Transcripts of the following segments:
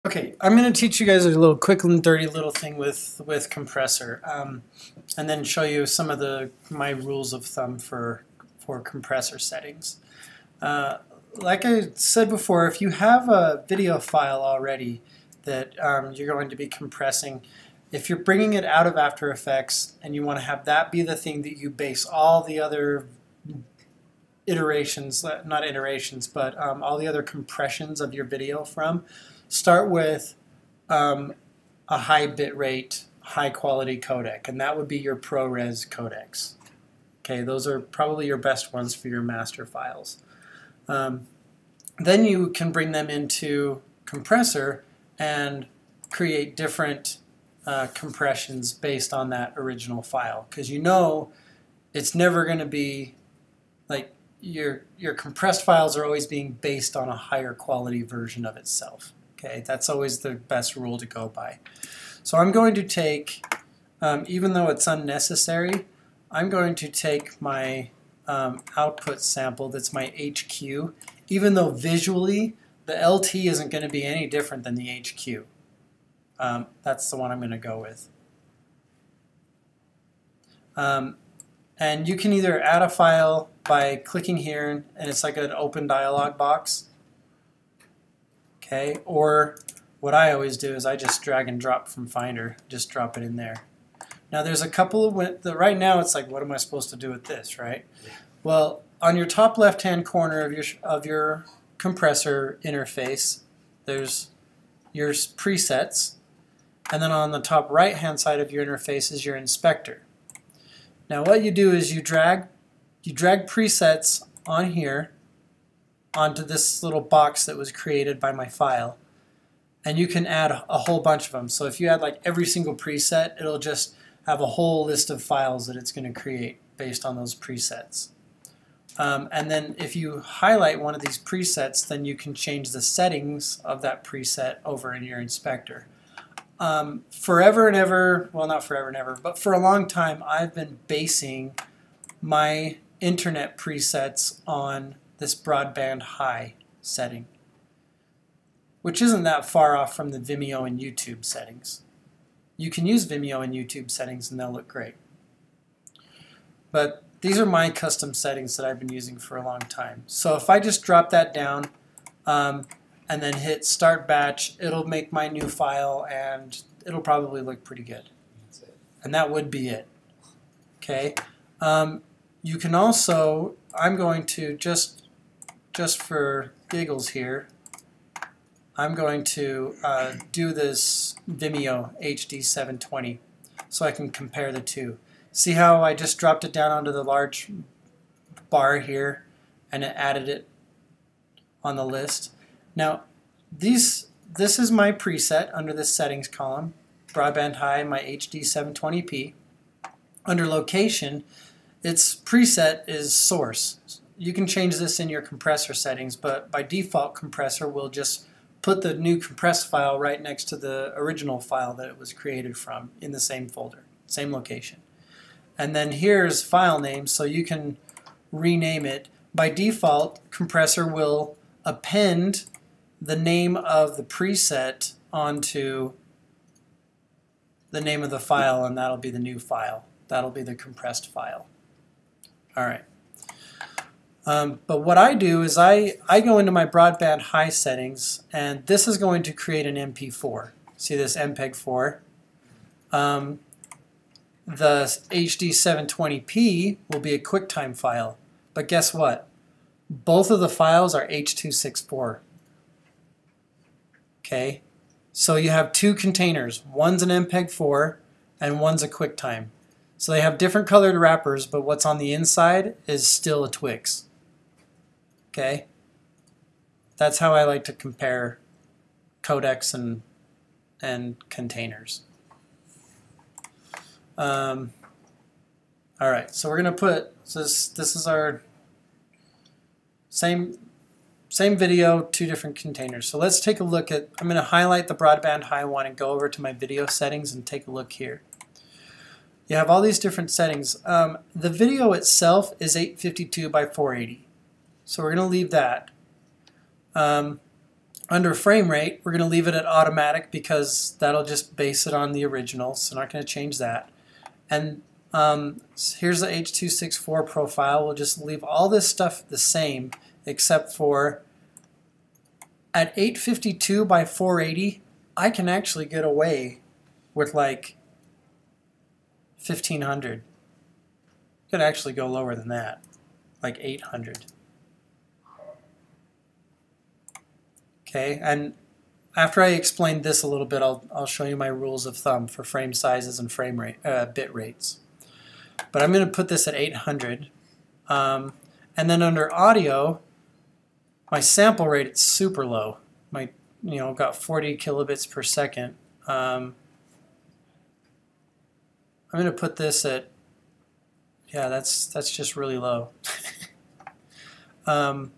Okay, I'm going to teach you guys a little quick and dirty little thing with compressor, and then show you some of my rules of thumb for compressor settings. Like I said before, if you have a video file already that you're going to be compressing, if you're bringing it out of After Effects and you want to have that be the thing that you base all the other iterations, not iterations, but all the other compressions of your video from, start with a high bitrate, high quality codec, and that would be your ProRes codecs. Okay, those are probably your best ones for your master files. Then you can bring them into compressor and create different compressions based on that original file, because you know it's never going to be like your compressed files are always being based on a higher quality version of itself. Okay, that's always the best rule to go by. So I'm going to take, even though it's unnecessary, I'm going to take my output sample that's my HQ, even though visually the LT isn't going to be any different than the HQ. That's the one I'm going to go with. And you can either add a file by clicking here, and it's like an open dialog box. Okay, or what I always do is I just drag and drop from Finder, just drop it in there. Now there's a couple of, right now it's like, what am I supposed to do with this, right? Well, on your top left-hand corner of your compressor interface, there's your presets, and then on the top right-hand side of your interface is your inspector. Now what you do is you drag presets on here onto this little box that was created by my file, and you can add a whole bunch of them. So if you add like every single preset, it'll just have a whole list of files that it's going to create based on those presets. And then if you highlight one of these presets, then you can change the settings of that preset over in your inspector. Forever and ever, well, not forever and ever, but for a long time I've been basing my internet presets on this broadband high setting, which isn't that far off from the Vimeo and YouTube settings. You can use Vimeo and YouTube settings and they'll look great. But these are my custom settings that I've been using for a long time. So if I just drop that down and then hit Start Batch, it'll make my new file and it'll probably look pretty good. And that would be it. Okay. You can also, I'm going to just for giggles here, I'm going to do this Vimeo HD 720 so I can compare the two. See how I just dropped it down onto the large bar here and it added it on the list. Now this is my preset under this settings column, broadband high, my HD 720p. Under location, its preset is source. You can change this in your compressor settings, but by default compressor will just put the new compressed file right next to the original file that it was created from in the same folder, same location. And then here's file name, so you can rename it. By default, compressor will append the name of the preset onto the name of the file, and that'll be the new file. That'll be the compressed file. All right. But what I do is I go into my broadband high settings, and this is going to create an MP4. See this MPEG-4? The HD 720p will be a QuickTime file, but guess what? Both of the files are H.264. Okay, so you have two containers. One's an MPEG-4 and one's a QuickTime. So they have different colored wrappers, but what's on the inside is still a Twix. Okay, that's how I like to compare codecs and containers. All right, so we're gonna put this is our same video, two different containers. So let's take a look at. I'm gonna highlight the broadband high one and go over to my video settings and take a look here. You have all these different settings. The video itself is 852 by 480. So we're going to leave that. Under frame rate, we're going to leave it at automatic because that'll just base it on the original, so not going to change that. And here's the H.264 profile. We'll just leave all this stuff the same, except for at 852 by 480, I can actually get away with like 1500. Could actually go lower than that, like 800. Okay, and after I explain this a little bit, I'll show you my rules of thumb for frame sizes and frame rate, bit rates. But I'm going to put this at 800. And then under audio, my sample rate is super low. My, got 40 kilobits per second. I'm going to put this at, yeah, that's just really low. I'm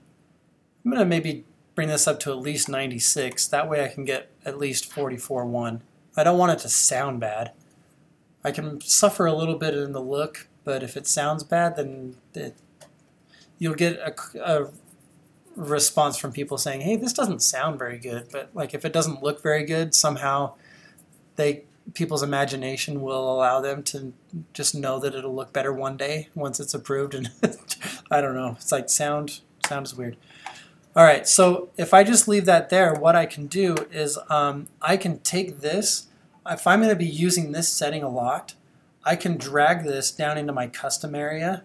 going to maybe bring this up to at least 96. That way I can get at least 44.1. I don't want it to sound bad. I can suffer a little bit in the look, but if it sounds bad, then you'll get a response from people saying, hey, this doesn't sound very good. But like if it doesn't look very good, somehow people's imagination will allow them to just know that it'll look better one day once it's approved. And I don't know. It's like sound is weird. All right, so if I just leave that there, what I can do is I can take this. If I'm going to be using this setting a lot, I can drag this down into my custom area,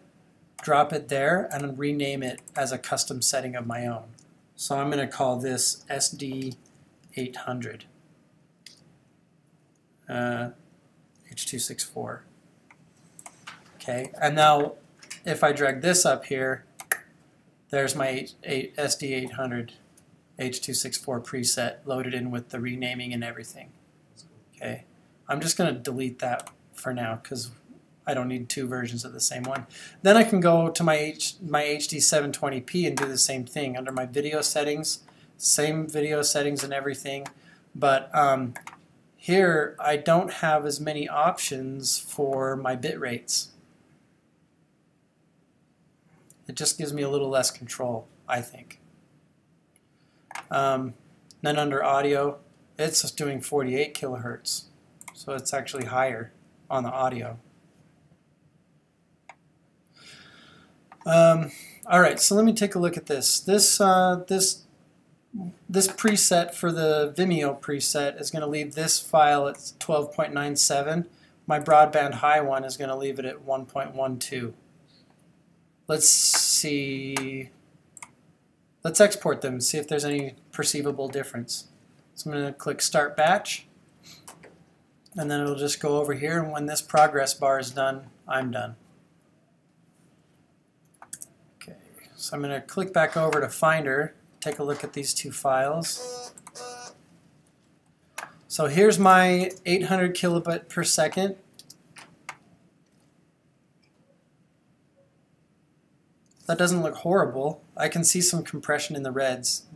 drop it there, and rename it as a custom setting of my own. So I'm going to call this SD800 H.264. Okay, and now if I drag this up here, there's my SD800 H.264 preset loaded in with the renaming and everything. Okay, I'm just going to delete that for now because I don't need two versions of the same one. Then I can go to my HD720p and do the same thing under my video settings, same video settings and everything, but here I don't have as many options for my bit rates. It just gives me a little less control, I think. Then under audio, it's just doing 48 kilohertz, so it's actually higher on the audio. All right, so let me take a look at this. This preset for the Vimeo preset is going to leave this file at 12.97. My broadband high one is going to leave it at 1.12. Let's see. Let's export them and see if there's any perceivable difference. So I'm going to click Start Batch, and then it'll just go over here, and when this progress bar is done, I'm done. Okay, so I'm going to click back over to Finder, take a look at these two files. So here's my 800 kilobit per second. That doesn't look horrible. I can see some compression in the reds.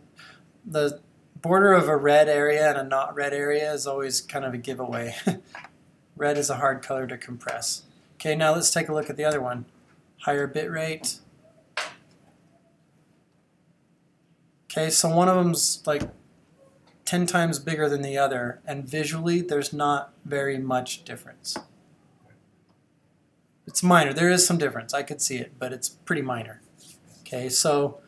The border of a red area and a not red area is always kind of a giveaway. Red is a hard color to compress. Okay, now let's take a look at the other one. Higher bit rate. Okay, so one of them's like 10 times bigger than the other, and visually there's not very much difference. It's minor. There is some difference. I could see it, but it's pretty minor. Okay, so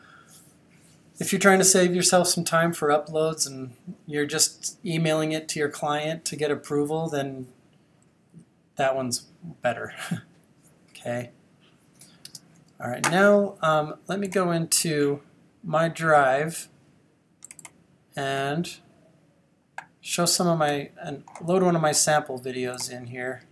if you're trying to save yourself some time for uploads and you're just emailing it to your client to get approval, then that one's better. Okay. All right, now let me go into my drive and show some of my, and load one of my sample videos in here.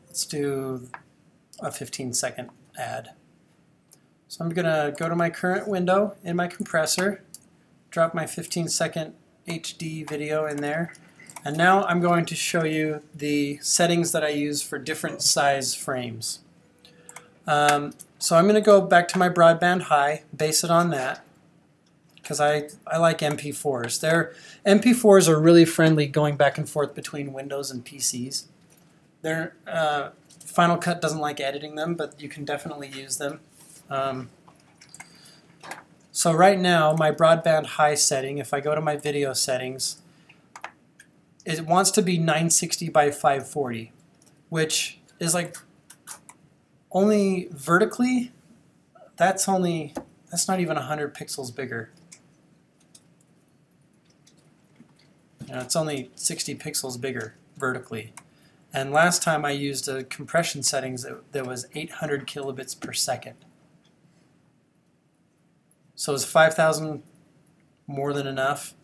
Let's do a 15-second ad. So I'm going to go to my current window in my compressor, drop my 15-second HD video in there, and now I'm going to show you the settings that I use for different size frames. So I'm going to go back to my broadband high, base it on that. because I like MP4s. MP4s are really friendly going back and forth between Windows and PCs. Final Cut doesn't like editing them, but you can definitely use them. So right now, my broadband high setting, if I go to my video settings, it wants to be 960 by 540, which is like only vertically, that's not even 100 pixels bigger. It's only 60 pixels bigger vertically. And last time I used a compression settings that was 800 kilobits per second. So is 5,000 more than enough?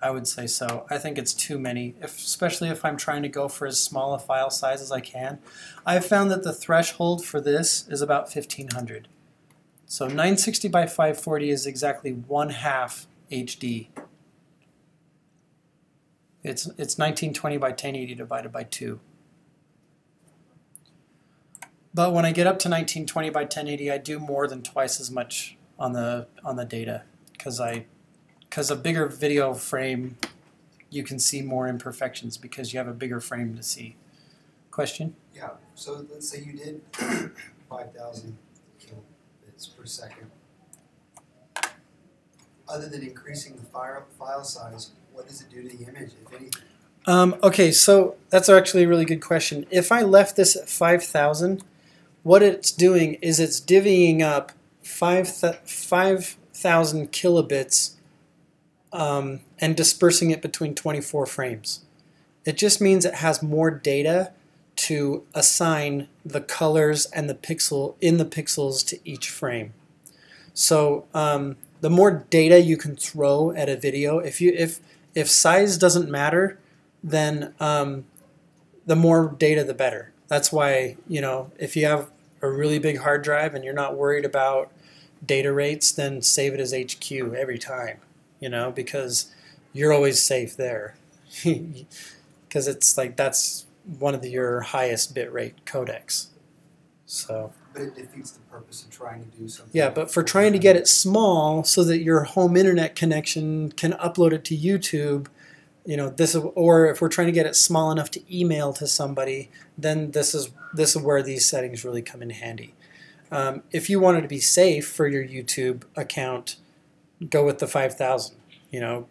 I would say so. I think it's too many, especially if I'm trying to go for as small a file size as I can. I've found that the threshold for this is about 1500. So 960 by 540 is exactly 1/2 HD. It's 1920 by 1080 divided by 2. But when I get up to 1920 by 1080, I do more than twice as much on the data, because a bigger video frame, you can see more imperfections because you have a bigger frame to see. Question? Yeah, so let's say you did 5,000 kilobits per second. Other than increasing the file size, what does it do to the image, if anything? Okay, so that's actually a really good question. If I left this at 5,000, what it's doing is it's divvying up 5,000 kilobits and dispersing it between 24 frames. It just means it has more data to assign the colors and the pixels to each frame. So the more data you can throw at a video, if size doesn't matter, then the more data the better. That's why, if you have a really big hard drive and you're not worried about data rates, then save it as HQ every time, because you're always safe there. Because it's like that's one of your highest bitrate codecs. So. But it defeats the purpose of trying to do something. Yeah, but for trying to get it small so that your home internet connection can upload it to YouTube, or if we're trying to get it small enough to email to somebody, then this is where these settings really come in handy. If you wanted to be safe for your YouTube account, go with the 5,000.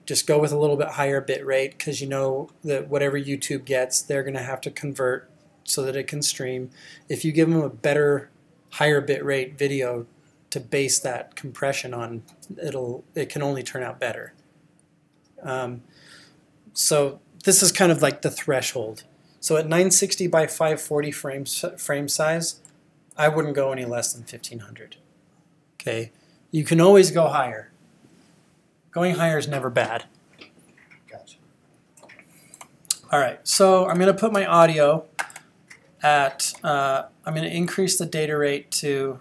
Just go with a little bit higher bit rate, because you know that whatever YouTube gets, they're going to have to convert so that it can stream. If you give them a better, higher bit rate video to base that compression on, it can only turn out better. So this is kind of like the threshold. So at 960 by 540 frame size, I wouldn't go any less than 1500. Okay, you can always go higher. Going higher is never bad. Gotcha. All right, so I'm going to put my audio at, I'm going to increase the data rate to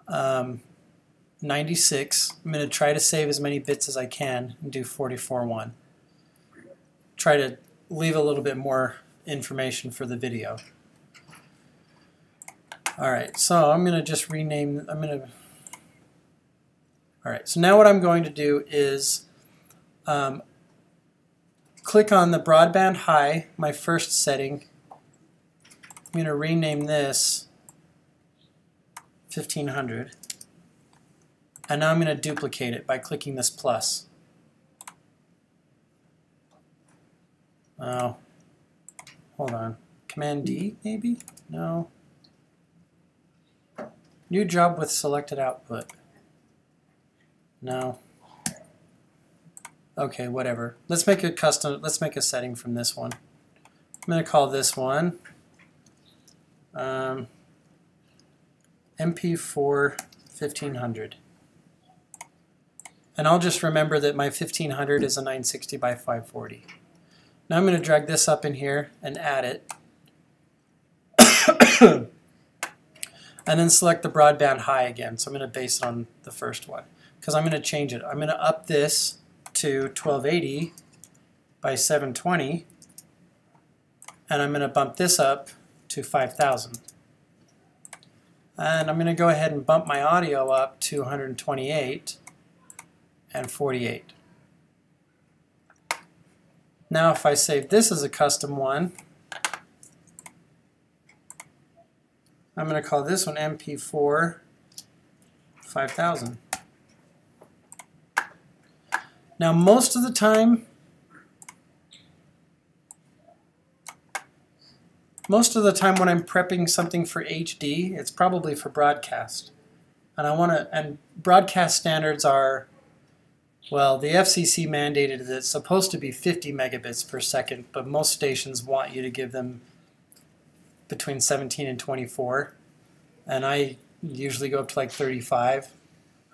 96. I'm going to try to save as many bits as I can and do 44.1. Try to leave a little bit more information for the video. All right, so I'm going to just rename, all right, so now what I'm going to do is click on the broadband high, my first setting. I'm going to rename this 1500. And now I'm going to duplicate it by clicking this plus. Oh, hold on. Command D, maybe? No. New job with selected output. No. Okay, whatever. Let's make a setting from this one. I'm going to call this one MP4 1500. And I'll just remember that my 1500 is a 960 by 540. Now I'm going to drag this up in here and add it. And then select the broadband high again. So I'm going to base it on the first one, because I'm going to change it. I'm going to up this to 1280 by 720, and I'm going to bump this up to 5000. And I'm going to go ahead and bump my audio up to 128, and 48. Now if I save this as a custom one, I'm going to call this one MP4 5000. Now most of the time when I'm prepping something for HD, it's probably for broadcast. And broadcast standards are, well, the FCC mandated that it's supposed to be 50 megabits per second, but most stations want you to give them between 17 and 24. And I usually go up to like 35.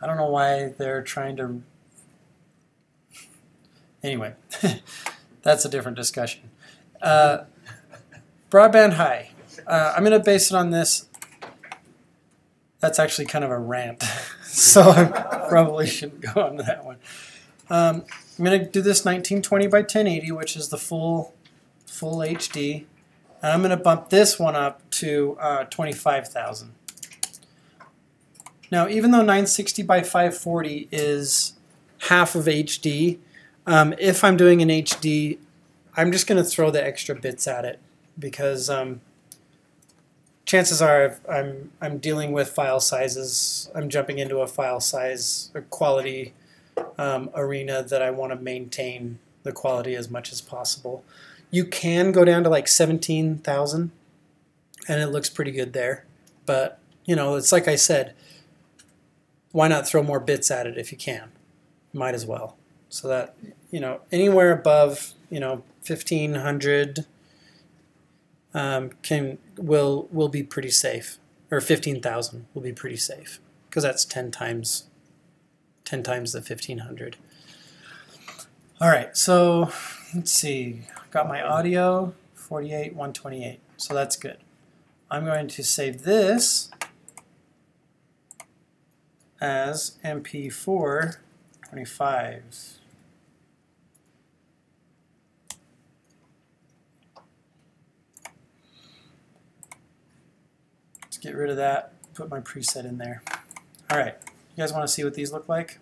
I don't know why they're trying to... Anyway, that's a different discussion. Broadband high. I'm going to base it on this. That's actually kind of a rant, so I probably shouldn't go on to that one. I'm going to do this 1920 by 1080, which is the full HD, and I'm going to bump this one up to 25,000. Now, even though 960 by 540 is half of HD, if I'm doing an HD, I'm just going to throw the extra bits at it because chances are I'm dealing with file sizes. I'm jumping into a file size or quality arena that I want to maintain the quality as much as possible. You can go down to like 17,000 and it looks pretty good there. But, you know, it's like I said, why not throw more bits at it if you can? Might as well. So that, you know, anywhere above, you know, 1,500 will be pretty safe, or 15,000 will be pretty safe because that's 10 times the 1,500. All right, so let's see. Got my audio 48, 128, so that's good. I'm going to save this as MP4 25. Let's get rid of that, put my preset in there. All right, you guys want to see what these look like?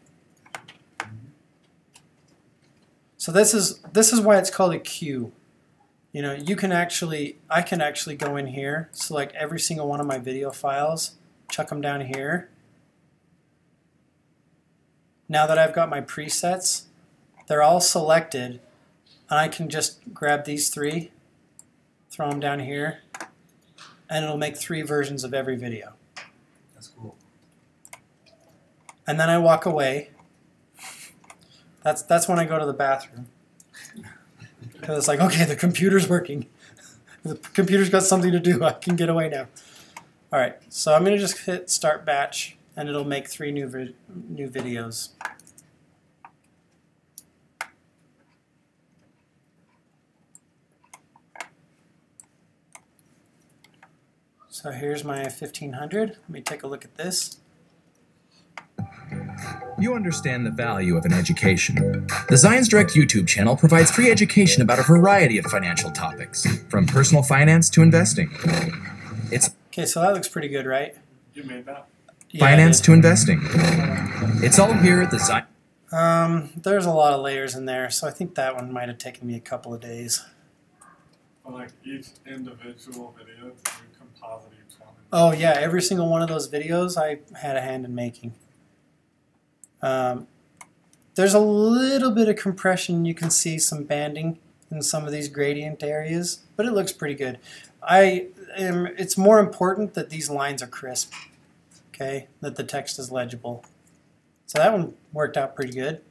So this is why it's called a queue. You know, I can actually go in here, select every single one of my video files, chuck them down here. Now that I've got my presets, they're all selected, and I can just grab these three, throw them down here, and it'll make 3 versions of every video. That's cool. And then I walk away. That's when I go to the bathroom. Because it's like, okay, the computer's working. The computer's got something to do. I can get away now. All right, so I'm going to just hit Start Batch, and it'll make 3 new videos. So here's my 1500. Let me take a look at this. You understand the value of an education. The Zions Direct YouTube channel provides free education about a variety of financial topics, from personal finance to investing. It's okay, so that looks pretty good, right? You made that? Yeah, finance to investing. It's all here at the Zions. There's a lot of layers in there, so I think that one might have taken me a couple of days. Well, like each individual video to composite each one. Oh yeah, every single one of those videos I had a hand in making. There's a little bit of compression. You can see some banding in some of these gradient areas, but it looks pretty good. It's more important that these lines are crisp, okay, that the text is legible. So that one worked out pretty good.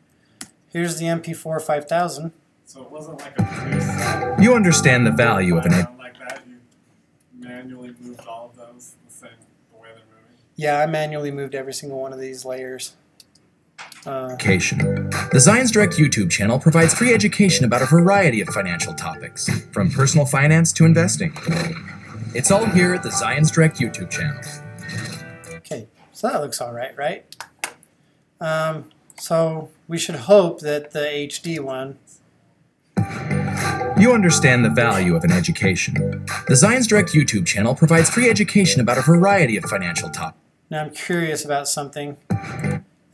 Here's the MP4 5000. So it wasn't like a preset. You understand the value of an Like that, you manually moved all of those the way they're moving. Yeah, I manually moved every single one of these layers. education. The Zions Direct YouTube channel provides free education about a variety of financial topics, from personal finance to investing. It's all here at the Zions Direct YouTube channel. Okay, so that looks all right, right? So we should hope that the HD one... You understand the value of an education. The Zions Direct YouTube channel provides free education about a variety of financial topics. Now I'm curious about something.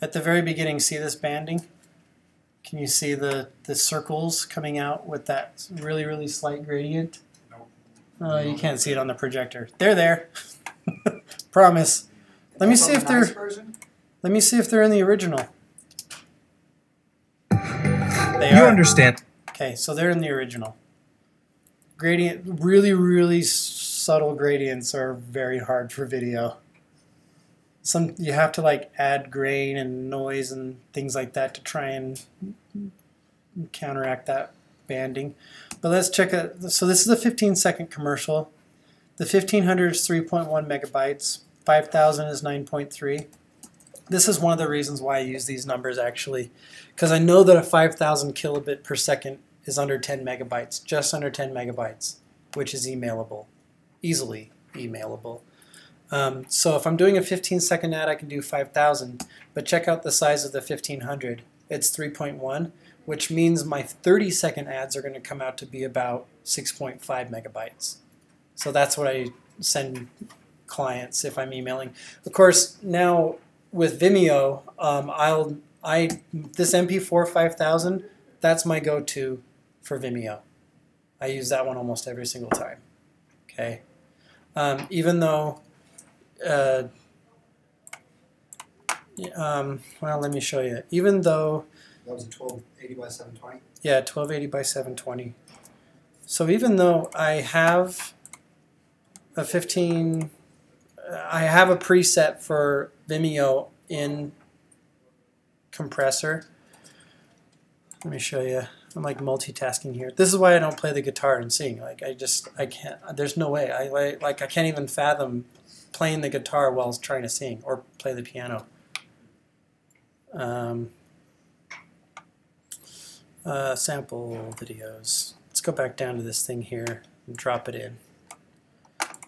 At the very beginning, see this banding? Can you see the circles coming out with that really, really slight gradient? Nope. Oh, you can't see it on the projector. They're there. Promise. Let me That's see on if the nice they're. version? Let me see if they're in the original. They You are. understand. Okay, so they're in the original. Gradient, really, really subtle gradients are very hard for video. You have to like add grain and noise and things like that to try and counteract that banding. But let's check it. So this is a 15-second commercial. The 1500 is 3.1 megabytes. 5000 is 9.3. This is one of the reasons why I use these numbers actually, because I know that a 5000 kilobit per second is under 10 megabytes, just under 10 megabytes, which is emailable, easily emailable. So if I'm doing a 15-second ad, I can do 5000, but check out the size of the 1500. It's 3.1, which means my 30-second ads are going to come out to be about 6.5 megabytes. So that's what I send clients if I'm emailing. Of course, now with Vimeo, this MP4 5000, that's my go-to for Vimeo. I use that one almost every single time. Okay, even though, well, let me show you. Even though, That was a 1280 by 720? yeah, 1280 by 720. So even though I have a I have a preset for Vimeo in compressor. Let me show you. I'm like multitasking here. This is why I don't play the guitar and sing. Like I can't. There's no way. I can't even fathom playing the guitar while trying to sing or play the piano. Sample videos. Let's go back down to this thing here and drop it in.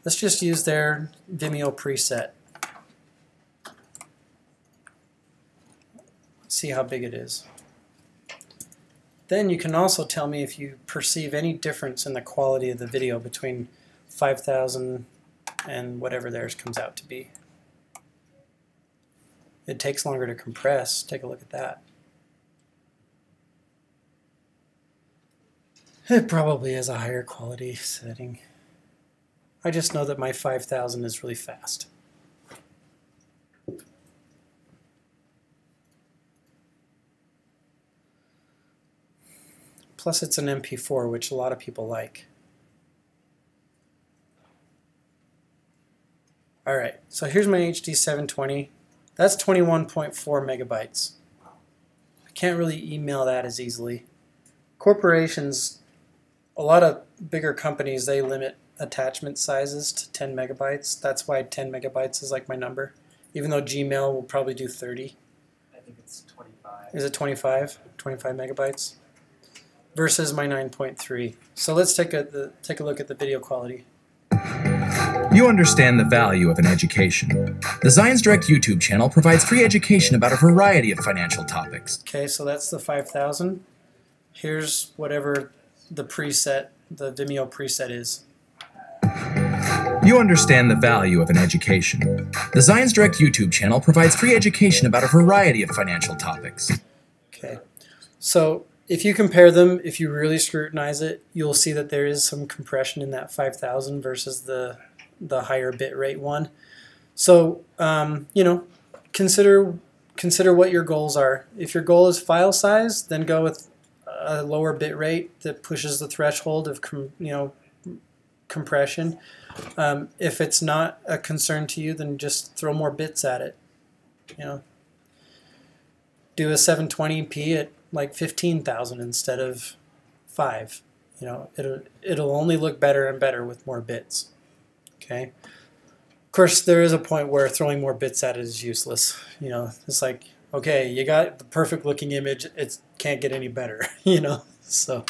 Let's just use their Vimeo preset. See how big it is. Then you can also tell me if you perceive any difference in the quality of the video between 5000 and whatever theirs comes out to be. It takes longer to compress. Take a look at that. It probably has a higher quality setting. I just know that my 5000 is really fast. Plus it's an MP4, which a lot of people like. Alright, so here's my HD 720. That's 21.4 megabytes. I can't really email that as easily. Corporations, a lot of bigger companies, they limit attachment sizes to 10 megabytes. That's why 10 megabytes is like my number. Even though Gmail will probably do 30. I think it's 25. Is it 25? 25 megabytes? Versus my 9.3. So let's take a look at the video quality. You understand the value of an education. The Zions Direct YouTube channel provides free education about a variety of financial topics. Okay, so that's the 5000. Here's whatever the preset, the Vimeo preset is. You understand the value of an education. The Zions Direct YouTube channel provides free education about a variety of financial topics. Okay, so if you compare them, if you really scrutinize it, you'll see that there is some compression in that 5000 versus the higher bit rate one. So, you know, consider what your goals are. If your goal is file size, then go with a lower bit rate that pushes the threshold of compression. If it's not a concern to you, then just throw more bits at it. You know, do a 720p at like 15,000 instead of 5. You know, it'll only look better and better with more bits. Okay. Of course, there is a point where throwing more bits at it is useless. You know, it's like, okay, you got the perfect looking image. It can't get any better. You know. So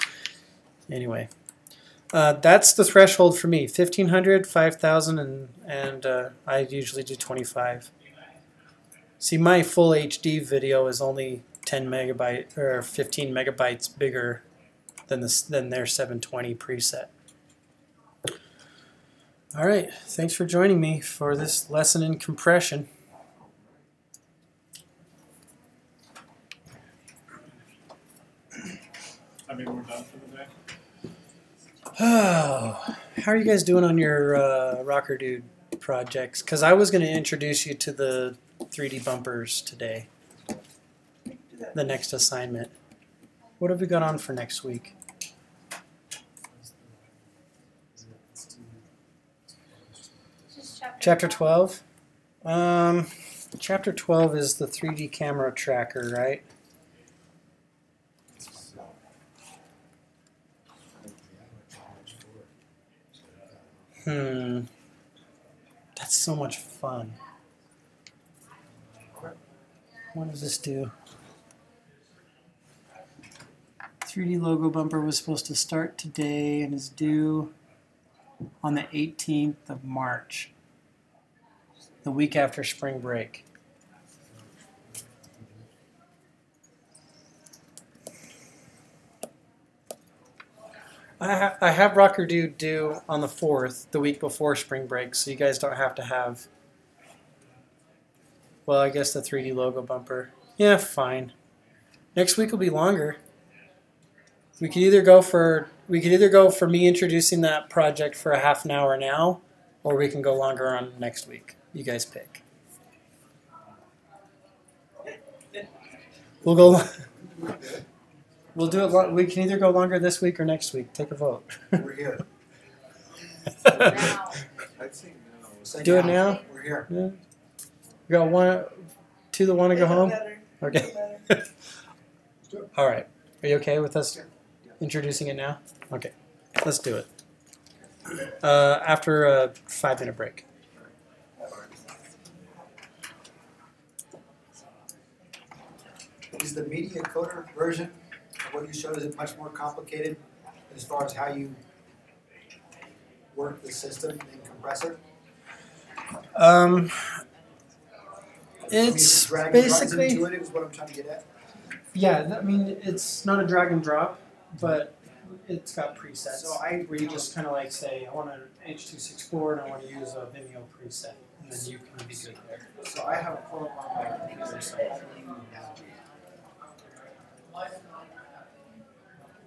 anyway, that's the threshold for me. 1500, 5000, and I usually do 25. See, my full HD video is only 10 megabyte or 15 megabytes bigger than their 720 preset. All right, thanks for joining me for this lesson in compression. mean, we're done for the day. Oh, how are you guys doing on your Rocker Dude projects? Because I was going to introduce you to the 3D bumpers today. The next assignment. What have we got on for next week? Chapter 12? Chapter 12 is the 3D camera tracker, right? That's so much fun. What does this do? 3D logo bumper was supposed to start today and is due on the 18th of March, the week after spring break. I have Rocker Dude due on the 4th, the week before spring break, so you guys don't have to have, well, I guess the 3D logo bumper. Yeah, fine. Next week will be longer. We could either go for me introducing that project for a half an hour now, or we can go longer on next week. You guys pick. We'll go. We'll do it. We can either go longer this week or next week. Take a vote. We're here. Now. I'd say no. Say Do it now? We're here. Yeah. You got one, two that want to go home. Okay. All right. Are you okay with us introducing it now? Okay. Let's do it. After a 5-minute break. Is the media coder version of what you showed, is it much more complicated as far as how you work the system and compress it? It's drag and basically, runs intuitive is what I'm trying to get at. yeah, I mean, it's not a drag and drop, but it's got presets. So where you just kind of like say, I want an H.264 and I want to use a Vimeo preset, and then you can be good there. So I have a pull up on my computer, so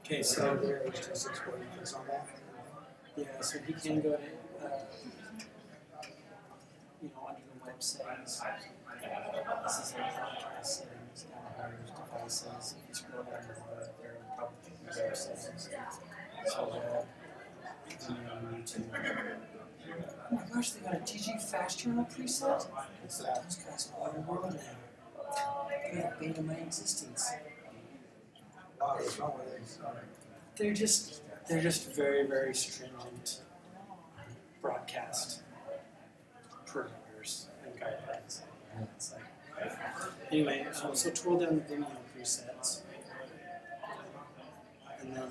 Okay, so there, H.264, you click on that. yeah, so he can go to, under the web settings. This is like podcast settings, downloaders, devices. If you scroll down the web, there are probably web settings. So YouTube. Oh my gosh, they got a TG Fast Journal preset? It's that. Those guys are all in the world now. They got a beta my existence. Oh, it's not what it is. They're just very, very stringent broadcast parameters and guidelines. It's like, anyway, so twirl down the Vimeo presets, and then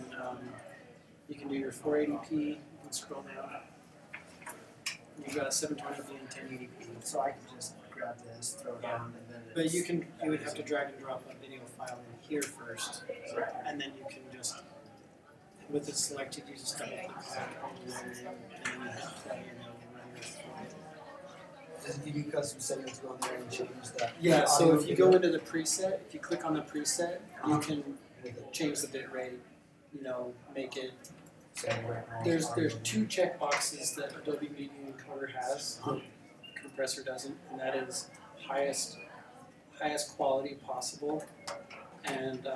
you can do your 480p. You can scroll down. You've got 720p and 1080p. So I can just grab this, throw it down, and then But you would have to drag and drop a video file in here first, and then you can just, with it selected, you just double click on it, and then you hit play, and it'll run your file. does it give you custom settings to go in there and change that? Yeah, so audio if you video? go into the preset, if you click on the preset, you can change the bit rate, make it. So right now, There's two checkboxes that Adobe Media Encoder has, the compressor doesn't, and that is highest quality possible, and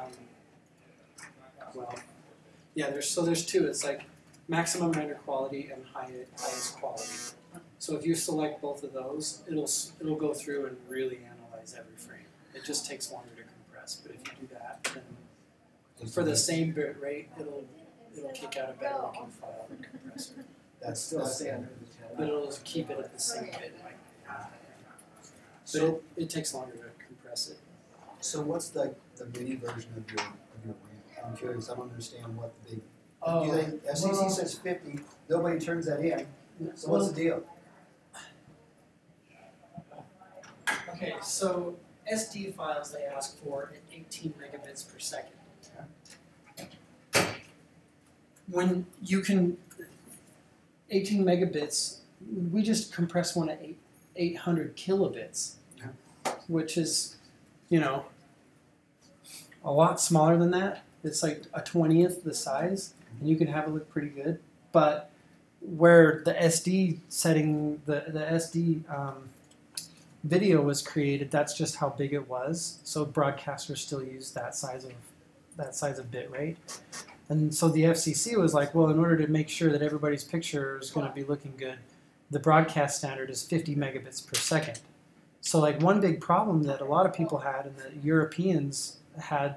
there's two. It's like maximum render quality and highest quality. So if you select both of those, it'll go through and really analyze every frame. It just takes longer to compress, but if you do that, then for the same bit rate, it'll kick out a better looking file than compressor. That's still standard. But it'll keep it at the same bit rate. But it takes longer to compress it. So what's the mini version of your ramp? I'm curious. I don't understand what the big. Oh, You think FCC says 50. Nobody turns that in. So what's the deal? Okay, so SD files they ask for at 18 megabits per second. When you can, 18 megabits, we just compress one at 800 kilobits, which is, a lot smaller than that. It's like a 20th the size, and you can have it look pretty good. But where the SD setting, the SD video was created, that's just how big it was. So broadcasters still use that size of bit rate. And so the FCC was like, well, in order to make sure that everybody's picture is going to be looking good, the broadcast standard is 50 megabits per second. So like one big problem that a lot of people had, and the Europeans had,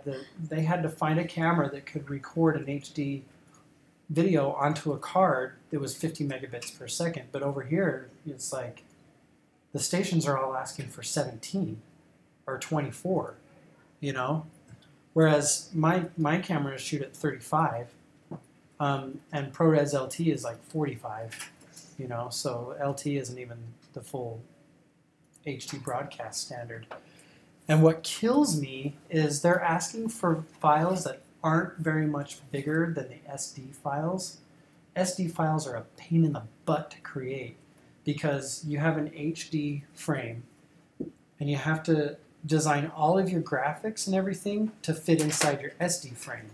they had to find a camera that could record an HD video onto a card that was 50 megabits per second. But over here, it's like the stations are all asking for 17 or 24, you know? Whereas my cameras shoot at 35, and ProRes LT is like 45, you know? So LT isn't even the full HD broadcast standard. And what kills me is they're asking for files that aren't very much bigger than the SD files. SD files are a pain in the butt to create because you have an HD frame and you have to design all of your graphics and everything to fit inside your SD frame.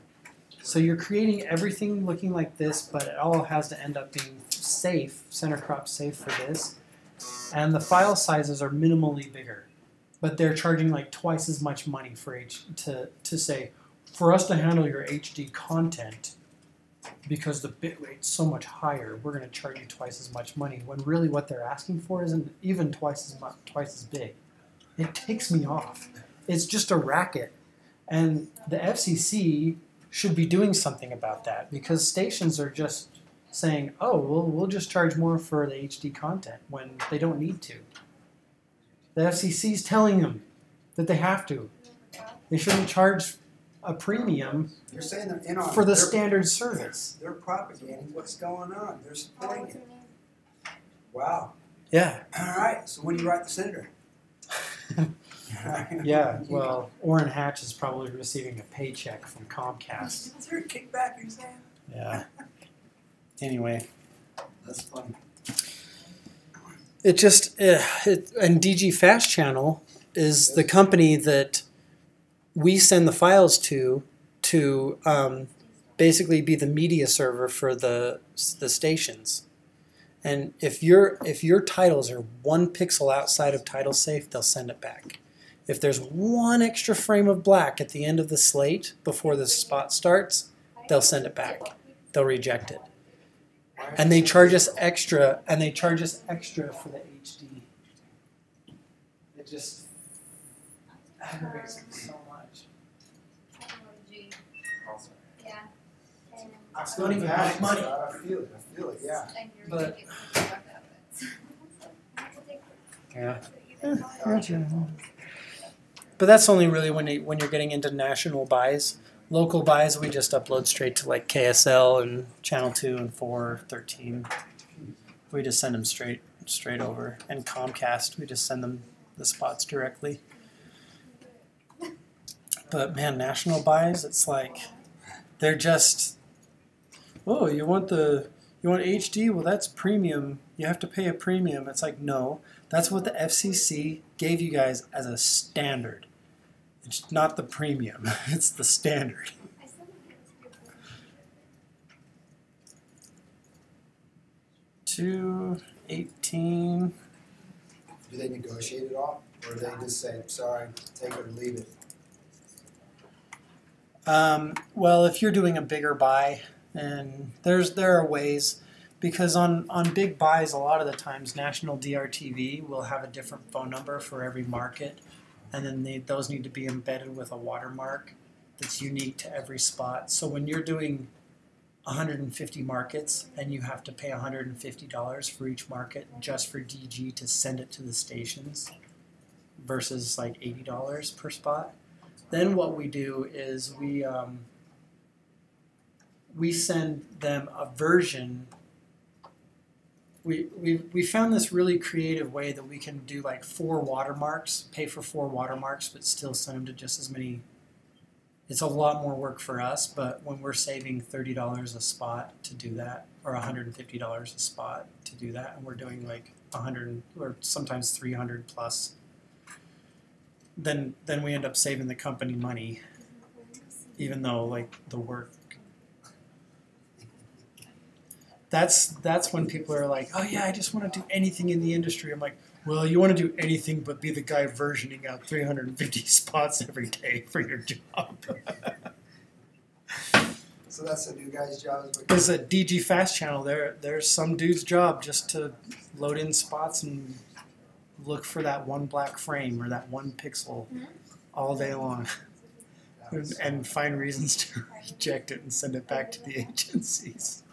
So you're creating everything looking like this, but it all has to end up being safe, center crop safe for this. And the file sizes are minimally bigger, but they're charging like twice as much money for to say, for us to handle your HD content, because the bit rate's so much higher, we're going to charge you twice as much money, when really what they're asking for isn't even twice as big. It ticks me off. It's just a racket. And the FCC should be doing something about that, because stations are just saying, oh, well, we'll just charge more for the HD content when they don't need to. The FCC is telling them that they have to. They shouldn't charge a premium You're saying they're in on for the it. standard service. They're propagating what's going on. They're supporting it. Wow. Yeah. All right. So when do you write the senator? Yeah, well, Orrin Hatch is probably receiving a paycheck from Comcast. Is there a kickback, you're saying? Yeah. Anyway. That's funny. It just, and DG Fast Channel is the company that we send the files to basically be the media server for the stations. And if your titles are 1 pixel outside of title safe, they'll send it back. If there's 1 extra frame of black at the end of the slate before the spot starts, they'll send it back. They'll reject it. And they charge us extra, for the HD. It just aggravates me so much. Yeah. It's not even my money. I feel it, yeah. But yeah. But that's only really when you're getting into national buys. Local buys, we just upload straight to like KSL and Channel 2 and 4, 13. We just send them straight over. And Comcast, we just send them the spots directly. But man, national buys, it's like they're just, oh, you want HD? Well, that's premium. You have to pay a premium. It's like, no, that's what the FCC gave you guys as a standard. It's not the premium. It's the standard. $218. Do they negotiate it all? Or do they just say, sorry, take it or leave it? Well, if you're doing a bigger buy, and there are ways, because on big buys, a lot of the times National DRTV will have a different phone number for every market, and then those need to be embedded with a watermark that's unique to every spot. So when you're doing 150 markets and you have to pay $150 for each market just for DG to send it to the stations versus like $80 per spot, then what we do is we send them a version. We found this really creative way that we can do like 4 watermarks, pay for 4 watermarks, but still send them to just as many. It's a lot more work for us, but when we're saving $30 a spot to do that, or $150 a spot to do that, and we're doing like 100 or sometimes 300 plus, then we end up saving the company money. even though like the work. That's when people are like, oh yeah, I just want to do anything in the industry. I'm like, well, you want to do anything but be the guy versioning out 350 spots every day for your job. So that's the new guy's job. There's a DG Fast channel. There's some dude's job just to load in spots and look for that one black frame or that one pixel all day long, and find reasons to reject it and send it back to the agencies.